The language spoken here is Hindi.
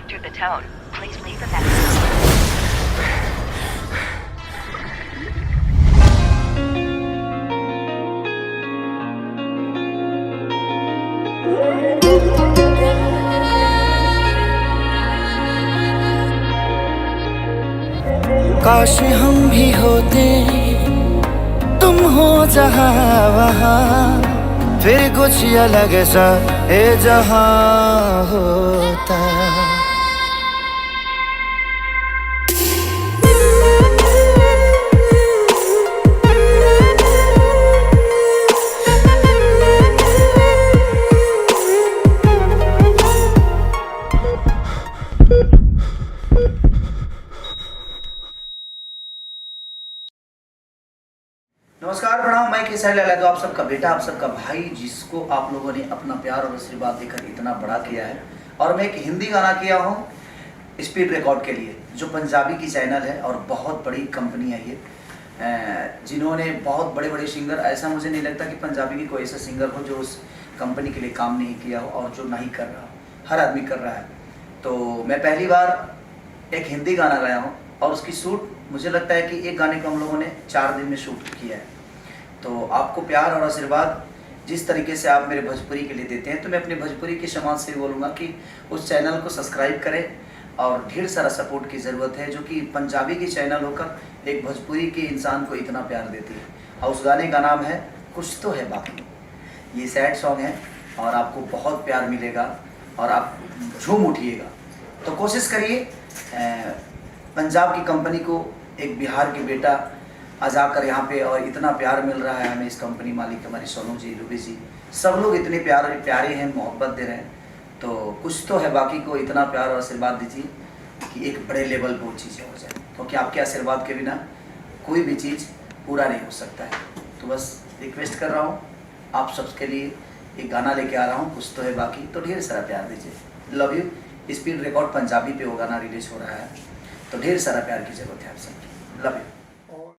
After the tone, please leave a message. काश हम भी होते, तुम हो जहाँ वहाँ, फिर कुछ अलग सा ये जहाँ होता। नमस्कार, प्रणाम। मैं केसरी लाल यादव, आप सबका बेटा, आप सबका भाई, जिसको आप लोगों ने अपना प्यार और आशीर्वाद देकर इतना बड़ा किया है। और मैं एक हिंदी गाना किया हूँ स्पीड रिकॉर्ड के लिए, जो पंजाबी की चैनल है और बहुत बड़ी कंपनी है ये, जिन्होंने बहुत बड़े बड़े सिंगर, ऐसा मुझे नहीं लगता कि पंजाबी की कोई ऐसा सिंगर हो जो उस कंपनी के लिए काम नहीं किया हो और जो नहीं कर रहा हो। हर आदमी कर रहा है। तो मैं पहली बार एक हिंदी गाना गाया हूँ और उसकी शूट मुझे लगता है कि एक गाने को हम लोगों ने 4 दिन में शूट किया है। तो आपको प्यार और आशीर्वाद जिस तरीके से आप मेरे भोजपुरी के लिए देते हैं, तो मैं अपने भोजपुरी के समाज से बोलूँगा कि उस चैनल को सब्सक्राइब करें और ढेर सारा सपोर्ट की ज़रूरत है, जो कि पंजाबी की चैनल होकर एक भोजपुरी के इंसान को इतना प्यार देती है। और उस गाने का नाम है कुछ तो है बाकी। ये सैड सॉन्ग है और आपको बहुत प्यार मिलेगा और आप झूम उठिएगा। तो कोशिश करिए, पंजाब की कंपनी को एक बिहार के बेटा आ जाकर यहाँ पे, और इतना प्यार मिल रहा है हमें। इस कंपनी मालिक हमारी सोनू जी, रूबी जी, सब लोग इतने प्यारे हैं, मोहब्बत दे रहे हैं। तो कुछ तो है बाकी को इतना प्यार और आशीर्वाद दीजिए कि एक बड़े लेवल पर वो चीज़ें हो जाए, क्योंकि आपके आशीर्वाद के बिना कोई भी चीज़ पूरा नहीं हो सकता है। तो बस रिक्वेस्ट कर रहा हूँ आप सबके लिए, एक गाना लेके आ रहा हूँ कुछ तो है बाकी। तो ढेर सारा प्यार दीजिए। Love you. Speed record Punjabi पे वो गाना रिलीज हो रहा है, तो ढेर सारा प्यार की ज़रूरत है आप सबकी। Love you.